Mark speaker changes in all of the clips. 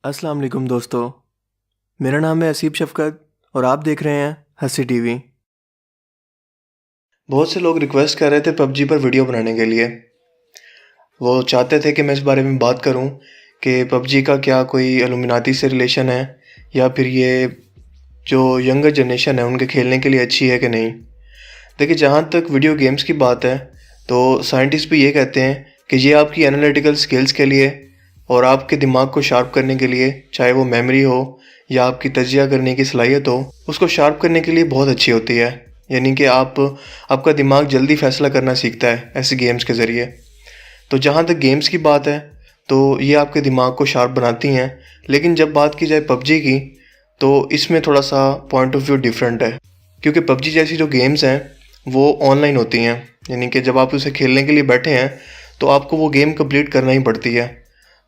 Speaker 1: अस्सलाम वालेकुम दोस्तों, मेरा नाम है असीब शफ़क़त और आप देख रहे हैं हंसी टीवी। बहुत से लोग रिक्वेस्ट कर रहे थे पबजी पर वीडियो बनाने के लिए। वो चाहते थे कि मैं इस बारे में बात करूं कि पबजी का क्या कोई इल्यूमिनाती से रिलेशन है या फिर ये जो यंगर जनरेशन है उनके खेलने के लिए अच्छी है कि नहीं। देखिए, जहाँ तक वीडियो गेम्स की बात है तो साइंटिस्ट भी ये कहते हैं कि ये आपकी एनालिटिकल स्किल्स के लिए और आपके दिमाग को शार्प करने के लिए, चाहे वो मेमोरी हो या आपकी तजिया करने की सलाहियत हो, उसको शार्प करने के लिए बहुत अच्छी होती है। यानी कि आपका दिमाग जल्दी फ़ैसला करना सीखता है ऐसे गेम्स के ज़रिए। तो जहाँ तक गेम्स की बात है तो ये आपके दिमाग को शार्प बनाती हैं, लेकिन जब बात की जाए पबजी की तो इसमें थोड़ा सा पॉइंट ऑफ व्यू डिफरेंट है, क्योंकि पबजी जैसी जो गेम्स हैं वो ऑनलाइन होती हैं। यानी कि जब आप उसे खेलने के लिए बैठे हैं तो आपको वो गेम कंप्लीट करना ही पड़ती है।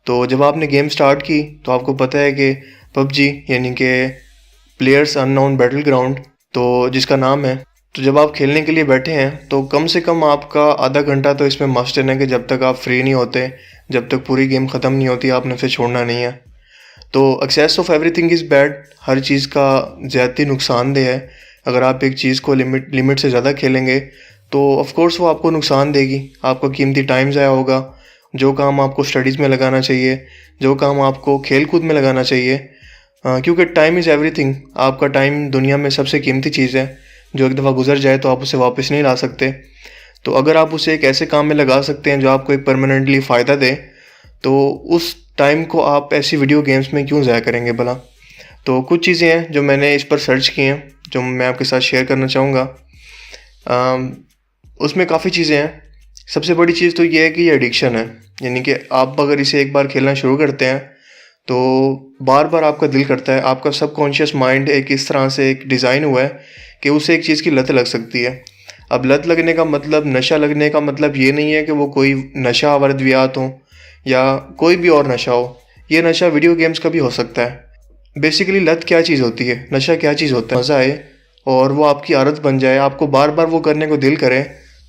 Speaker 1: तो जब आपने गेम स्टार्ट की तो आपको पता है कि पबजी यानी कि प्लेयर्स अननोन बैटल ग्राउंड, तो जिसका नाम है, तो जब आप खेलने के लिए बैठे हैं तो कम से कम आपका आधा घंटा तो इसमें मस्ट है कि जब तक आप फ्री नहीं होते, जब तक पूरी गेम ख़त्म नहीं होती, आपने उसे छोड़ना नहीं है। तो excess of everything is bad, हर चीज़ का ज़्यादती नुकसानदेह है। अगर आप एक चीज़ को लिमिट से ज़्यादा खेलेंगे तो ऑफ कोर्स वो आपको नुकसान देगी, आपका कीमती टाइम ज़ाया होगा। जो काम आपको स्टडीज़ में लगाना चाहिए, जो काम आपको खेल कूद में लगाना चाहिए, क्योंकि टाइम इज़ एवरीथिंग। आपका टाइम दुनिया में सबसे कीमती चीज़ है, जो एक दफ़ा गुजर जाए तो आप उसे वापस नहीं ला सकते। तो अगर आप उसे एक ऐसे काम में लगा सकते हैं जो आपको एक परमानेंटली फ़ायदा दे, तो उस टाइम को आप ऐसी वीडियो गेम्स में क्यों ज़ाया करेंगे भला। तो कुछ चीज़ें हैं जो मैंने इस पर सर्च की हैं, जो मैं आपके साथ शेयर करना चाहूँगा। उसमें काफ़ी चीज़ें हैं। सबसे बड़ी चीज़ तो ये है कि ये एडिक्शन है। यानी कि आप अगर इसे एक बार खेलना शुरू करते हैं तो बार बार आपका दिल करता है। आपका सबकॉन्शियस माइंड एक इस तरह से एक डिज़ाइन हुआ है कि उसे एक चीज़ की लत लग सकती है। अब लत लगने का मतलब, नशा लगने का मतलब ये नहीं है कि वो कोई नशा आवर अद्वियात हो या कोई भी और नशा हो। ये नशा वीडियो गेम्स का भी हो सकता है। बेसिकली लत क्या चीज़ होती है, नशा क्या चीज़ होता है, मज़ा आए और वो आपकी आदत बन जाए, आपको बार बार वो करने को दिल करे,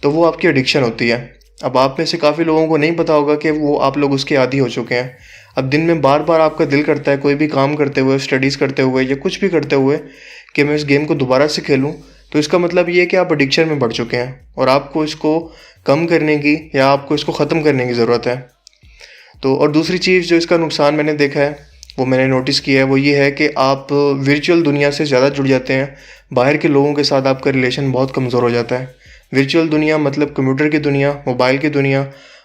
Speaker 1: तो वो आपकी एडिक्शन होती है। अब आप में से काफ़ी लोगों को नहीं पता होगा कि वो आप लोग उसके आदी हो चुके हैं। अब दिन में बार बार आपका दिल करता है कोई भी काम करते हुए, स्टडीज़ करते हुए या कुछ भी करते हुए, कि मैं इस गेम को दोबारा से खेलूं, तो इसका मतलब ये है कि आप एडिक्शन में बढ़ चुके हैं और आपको इसको कम करने की या आपको इसको ख़त्म करने की ज़रूरत है। तो और दूसरी चीज़ जो इसका नुकसान मैंने देखा है, वो मैंने नोटिस किया है, वो ये है कि आप वर्चुअल दुनिया से ज़्यादा जुड़ जाते हैं। बाहर के लोगों के साथ आपका रिलेशन बहुत कमज़ोर हो जाता है। वर्चुअल दुनिया मतलब कंप्यूटर की दुनिया, मोबाइल की दुनिया,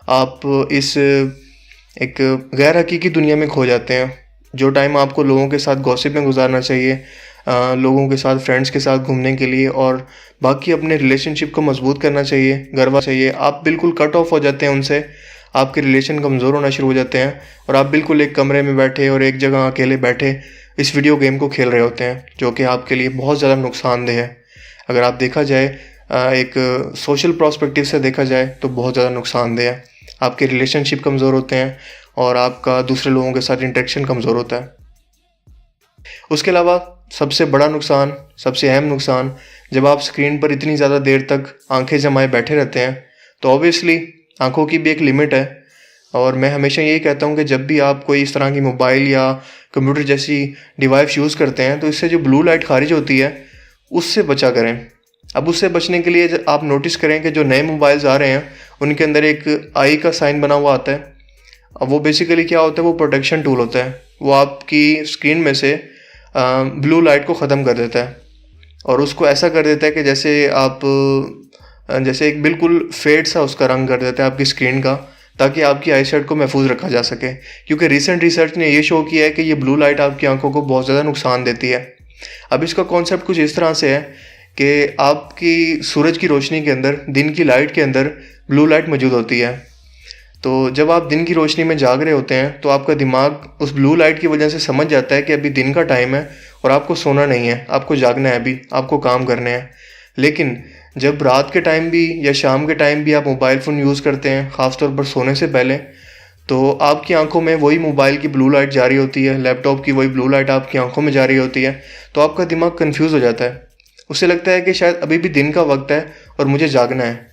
Speaker 1: आप इस एक गैर हकीकी दुनिया में खो जाते हैं। जो टाइम आपको लोगों के साथ गॉसिप में गुजारना चाहिए, लोगों के साथ, फ्रेंड्स के साथ घूमने के लिए और बाकी अपने रिलेशनशिप को मजबूत करना चाहिए, गरबा चाहिए, आप बिल्कुल कट ऑफ हो जाते हैं उनसे। आपके रिलेशन कमज़ोर होना शुरू हो जाते हैं और आप बिल्कुल एक कमरे में बैठे और एक जगह अकेले बैठे इस वीडियो गेम को खेल रहे होते हैं, जो कि आपके लिए बहुत ज़्यादा नुकसानदेह है। अगर आप देखा जाए, एक सोशल प्रोस्पेक्टिव से देखा जाए तो बहुत ज़्यादा नुकसानदेह है। आपके रिलेशनशिप कमज़ोर होते हैं और आपका दूसरे लोगों के साथ इंटरेक्शन कमज़ोर होता है। उसके अलावा सबसे बड़ा नुकसान, सबसे अहम नुकसान, जब आप स्क्रीन पर इतनी ज़्यादा देर तक आंखें जमाए बैठे रहते हैं तो ऑब्वियसली आंखों की भी एक लिमिट है। और मैं हमेशा यही कहता हूँ कि जब भी आप कोई इस तरह की मोबाइल या कंप्यूटर जैसी डिवाइस यूज़ करते हैं तो इससे जो ब्लू लाइट खारिज होती है उससे बचा करें। अब उससे बचने के लिए आप नोटिस करें कि जो नए मोबाइल्स आ रहे हैं उनके अंदर एक आई का साइन बना हुआ आता है। अब वो बेसिकली क्या होता है, वो प्रोटेक्शन टूल होता है। वो आपकी स्क्रीन में से ब्लू लाइट को ख़त्म कर देता है और उसको ऐसा कर देता है कि जैसे एक बिल्कुल फेड सा उसका रंग कर देता है आपकी स्क्रीन का, ताकि आपकी आईसाइट को महफूज रखा जा सके। क्योंकि रिसेंट रिसर्च ने ये शो किया है कि ये ब्लू लाइट आपकी आंखों को बहुत ज़्यादा नुकसान देती है। अब इसका कॉन्सेप्ट कुछ इस तरह से है कि आपकी सूरज की रोशनी के अंदर, दिन की लाइट के अंदर ब्लू लाइट मौजूद होती है। तो जब आप दिन की रोशनी में जाग रहे होते हैं तो आपका दिमाग उस ब्लू लाइट की वजह से समझ जाता है कि अभी दिन का टाइम है और आपको सोना नहीं है, आपको जागना है, अभी आपको काम करने हैं। लेकिन जब रात के टाइम भी या शाम के टाइम भी आप मोबाइल फ़ोन यूज़ करते हैं, ख़ासतौर पर सोने से पहले, तो आपकी आंखों में वही मोबाइल की ब्लू लाइट जा रही होती है, लैपटॉप की वही ब्लू लाइट आपकी आंखों में जा रही होती है। तो आपका दिमाग कंफ्यूज हो जाता है, उसे लगता है कि शायद अभी भी दिन का वक्त है और मुझे जागना है।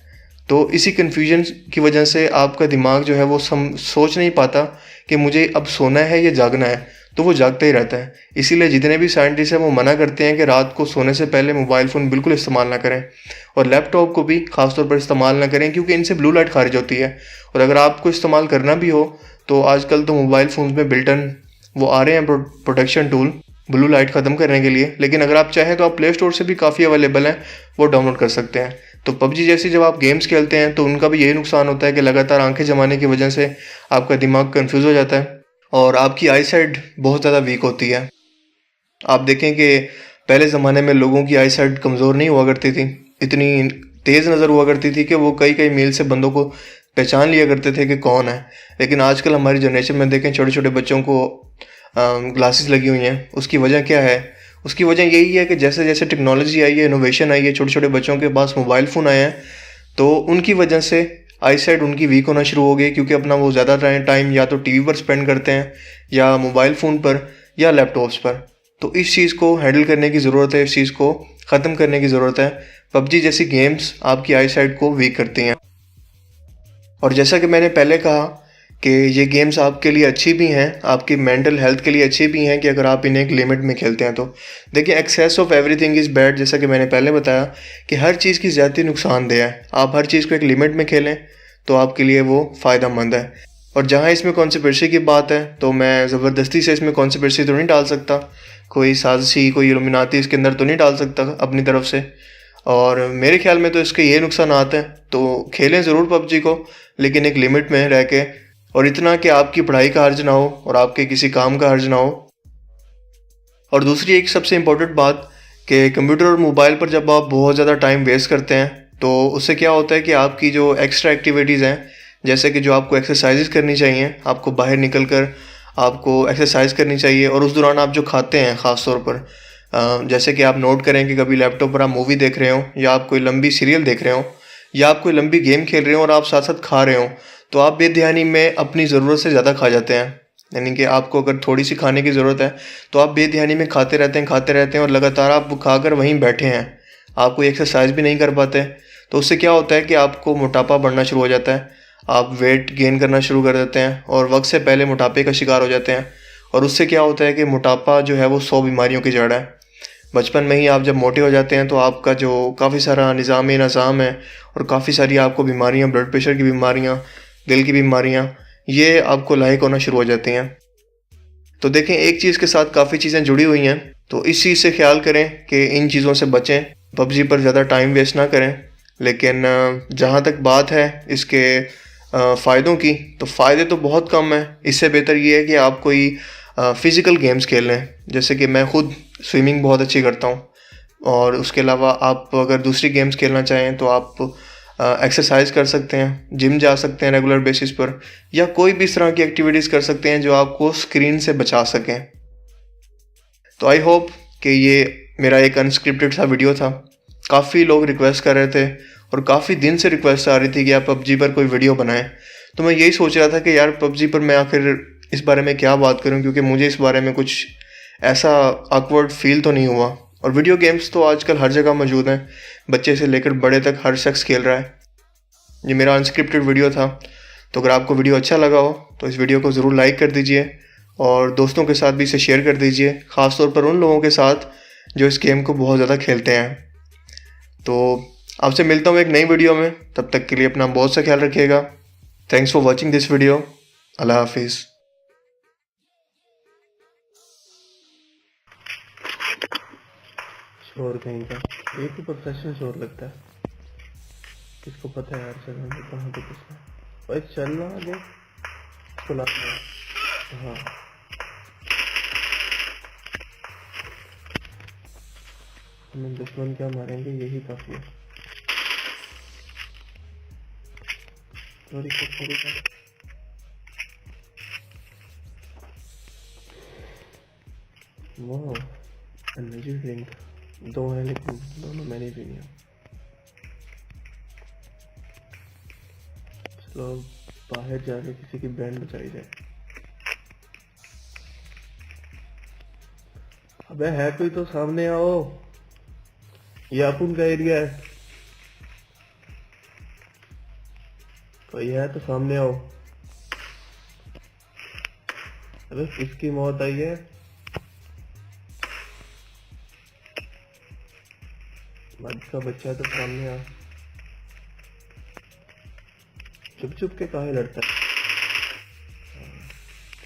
Speaker 1: तो इसी कन्फ्यूजन की वजह से आपका दिमाग जो है वो सोच नहीं पाता कि मुझे अब सोना है या जागना है। तो वो जागता ही रहता है। इसीलिए जितने भी साइंटिस्ट हैं वो मना करते हैं कि रात को सोने से पहले मोबाइल फ़ोन बिल्कुल इस्तेमाल ना करें, और लैपटॉप को भी ख़ास तौर पर इस्तेमाल ना करें, क्योंकि इनसे ब्लू लाइट खारिज होती है। और अगर आपको इस्तेमाल करना भी हो तो आजकल तो मोबाइल फ़ोन्स में बिल्ट इन वो आ रहे हैं प्रोटेक्शन टूल ब्लू लाइट ख़त्म करने के लिए। लेकिन अगर आप चाहें तो आप प्ले स्टोर से भी काफ़ी अवेलेबल हैं, वो डाउनलोड कर सकते हैं। तो पबजी जैसी जब आप गेम्स खेलते हैं तो उनका भी यही नुकसान होता है कि लगातार आंखें जमाने की वजह से आपका दिमाग कंफ्यूज हो जाता है और आपकी आई साइट बहुत ज़्यादा वीक होती है। आप देखें कि पहले ज़माने में लोगों की आई साइट कमज़ोर नहीं हुआ करती थी, इतनी तेज़ नज़र हुआ करती थी कि वो कई कई मील से बंदों को पहचान लिया करते थे कि कौन है। लेकिन आजकल हमारी जनरेशन में देखें छोटे छोटे बच्चों को ग्लासेस लगी हुई हैं। उसकी वजह क्या है? उसकी वजह यही है कि जैसे जैसे टेक्नोलॉजी आई है, इनोवेशन आई है, छोटे छोटे बच्चों के पास मोबाइल फ़ोन आए हैं, तो उनकी वजह से आई साइट उनकी वीक होना शुरू हो गई, क्योंकि अपना वो ज़्यादा टाइम या तो टीवी पर स्पेंड करते हैं या मोबाइल फ़ोन पर या लैपटॉप्स पर। तो इस चीज़ को हैंडल करने की ज़रूरत है, इस चीज़ को ख़त्म करने की ज़रूरत है। पबजी जैसी गेम्स आपकी आई साइट को वीक करती हैं। और जैसा कि मैंने पहले कहा कि ये गेम्स आपके लिए अच्छी भी हैं, आपकी मेंटल हेल्थ के लिए अच्छी भी हैं कि अगर आप इन्हें एक लिमिट में खेलते हैं तो। देखिए, excess of everything is bad, जैसा कि मैंने पहले बताया कि हर चीज़ की ज़्यादती नुकसानदेह है। आप हर चीज़ को एक लिमिट में खेलें तो आपके लिए वो फ़ायदेमंद है। और जहाँ इसमें कॉन्स्पिरेसी की बात है तो मैं ज़बरदस्ती से इसमें कॉन्स्पिरेसी तो नहीं डाल सकता, कोई साजिशी कोई इल्यूमिनाती इसके अंदर तो नहीं डाल सकता अपनी तरफ से। और मेरे ख्याल में तो इसके ये नुकसान आते हैं, तो खेलें ज़रूर पबजी को, लेकिन एक लिमिट में रह के, और इतना कि आपकी पढ़ाई का हर्ज ना हो और आपके किसी काम का हर्ज ना हो। और दूसरी एक सबसे इम्पोर्टेंट बात कि कंप्यूटर और मोबाइल पर जब आप बहुत ज़्यादा टाइम वेस्ट करते हैं तो उससे क्या होता है कि आपकी जो एक्स्ट्रा एक्टिविटीज़ हैं, जैसे कि जो आपको एक्सरसाइजेस करनी चाहिए, आपको बाहर निकल कर आपको एक्सरसाइज करनी चाहिए, और उस दौरान आप जो खाते हैं ख़ास तौर पर, जैसे कि आप नोट करें कि कभी लैपटॉप पर आप मूवी देख रहे हो या आप कोई लंबी सीरियल देख रहे हो या आप कोई लंबी गेम खेल रहे हो और आप साथ साथ खा रहे हो, तो आप बेध्यानी में अपनी ज़रूरत से ज़्यादा खा जाते हैं। यानी कि आपको अगर थोड़ी सी खाने की ज़रूरत है तो आप बेध्यानी में खाते रहते हैं और लगातार आप वो खाकर वहीं बैठे हैं, आप कोई एक्सरसाइज भी नहीं कर पाते। तो उससे क्या होता है कि आपको मोटापा बढ़ना शुरू हो जाता है, आप वेट गेन करना शुरू कर देते हैं और वक्त से पहले मोटापे का शिकार हो जाते हैं। और उससे क्या होता है कि मोटापा जो है वो 100 बीमारियों की जड़ है। बचपन में ही आप जब मोटे हो जाते हैं तो आपका जो काफ़ी सारा निज़ाम है और काफ़ी सारी आपको बीमारियां, ब्लड प्रेशर की बीमारियां, दिल की बीमारियां, ये आपको लायक होना शुरू हो जाती हैं। तो देखें, एक चीज़ के साथ काफ़ी चीज़ें जुड़ी हुई हैं, तो इस चीज़ से ख्याल करें कि इन चीज़ों से बचें, पबजी पर ज़्यादा टाइम वेस्ट ना करें। लेकिन जहाँ तक बात है इसके फ़ायदों की, तो फ़ायदे तो बहुत कम हैं। इससे बेहतर ये है कि आप कोई फ़िज़िकल गेम्स खेल लें, जैसे कि मैं खुद स्विमिंग बहुत अच्छी करता हूँ। और उसके अलावा आप अगर दूसरी गेम्स खेलना चाहें तो आप एक्सरसाइज कर सकते हैं, जिम जा सकते हैं रेगुलर बेसिस पर, या कोई भी इस तरह की एक्टिविटीज़ कर सकते हैं जो आपको स्क्रीन से बचा सकें। तो आई होप कि ये मेरा एक अनस्क्रिप्टेड सा वीडियो था। काफ़ी लोग रिक्वेस्ट कर रहे थे और काफ़ी दिन से रिक्वेस्ट आ रही थी कि आप पबजी पर कोई वीडियो बनाएं। तो मैं यही सोच रहा था कि यार पबजी पर मैं आखिर इस बारे में क्या बात करूं, क्योंकि मुझे इस बारे में कुछ ऐसा ऑकवर्ड फील तो नहीं हुआ। और वीडियो गेम्स तो आजकल हर जगह मौजूद हैं, बच्चे से लेकर बड़े तक हर शख्स खेल रहा है। ये मेरा अनस्क्रिप्टेड वीडियो था। तो अगर आपको वीडियो अच्छा लगा हो तो इस वीडियो को ज़रूर लाइक कर दीजिए और दोस्तों के साथ भी इसे शेयर कर दीजिए, ख़ास तौर पर उन लोगों के साथ जो इस गेम को बहुत ज़्यादा खेलते हैं। तो आपसे मिलता हूँ एक नई वीडियो में, तब तक के लिए अपना बहुत सा ख्याल रखिएगा। Thanks for watching this video. Allah हाफिज़। शोर कहीं का, एक ही प्रोफेशनल शोर लगता है। किसको पता है यार जगह में कहाँ पे किसने भाई चल रहा आगे खुला। हाँ, हमें दुश्मन क्या मारेंगे, यही काफ़ी है। सॉरी वो एनर्जी ड्रिंक 2 हैं लेकिन दोनों मैंने पीनी है। चलो बाहर जाके किसी की बैंड बचाई जाए। अबे है कोई तो सामने आओ, ये अपन का एरिया है, कोई है तो सामने आओ। अबे किसकी मौत आई है? मर्द का बच्चा तो सामने आ। चुप चुप के काहे लड़ता है?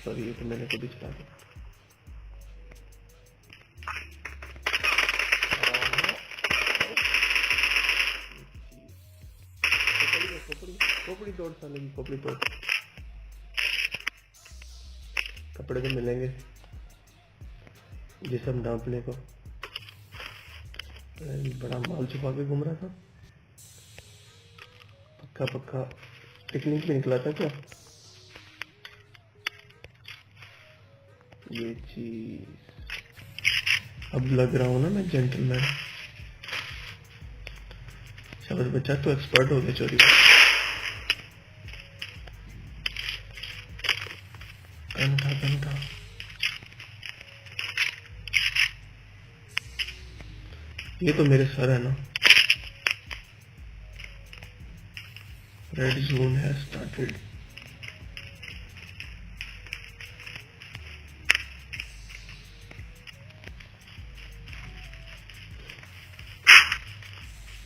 Speaker 1: सॉरी, ये तो मैंने खुद ही चला दिया। खोपड़ी तोड़ साले की, खोपड़ी तोड़। कपड़े तो मिलेंगे जिसम ढांपने को। बड़ा माल छुपा के घूम रहा था। पक्का पक्का पिकनिक में निकला था क्या? ये चीज अब लग रहा हूँ ना मैं जेंटलमैन। शाबाश बच्चा, तो एक्सपर्ट हो गया चोरी में। गन था। ये तो मेरे सर है ना। रेड जोन है स्टार्टेड।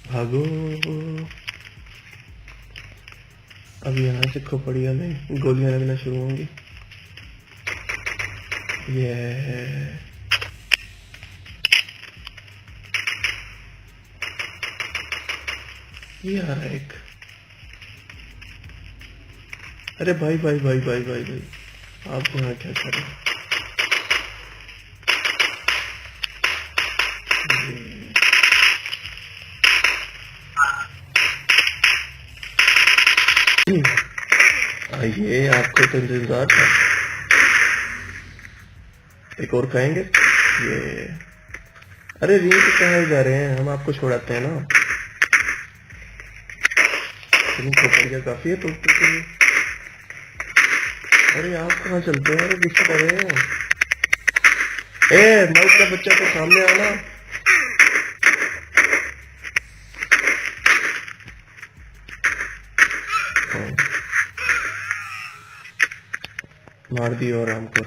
Speaker 1: भागो। अब यहाँ से खोपड़िया में गोलियां लगना शुरू होंगी। ये आ रहा है एक। अरे भाई भाई भाई भाई भाई भाई, आप यहाँ क्या कर रहे हैं? आइए, आपको तो इंतजार था। एक और खाएंगे ये। अरे रिंग पे कहाँ जा रहे हैं? हम आपको छोड़ाते हैं ना। खोपड़िया काफी है तो अरे आप कहाँ चलते हैं? अरे गुस्सा कर रहे हैं। माउस का बच्चा तो सामने आना। मार दी और हमको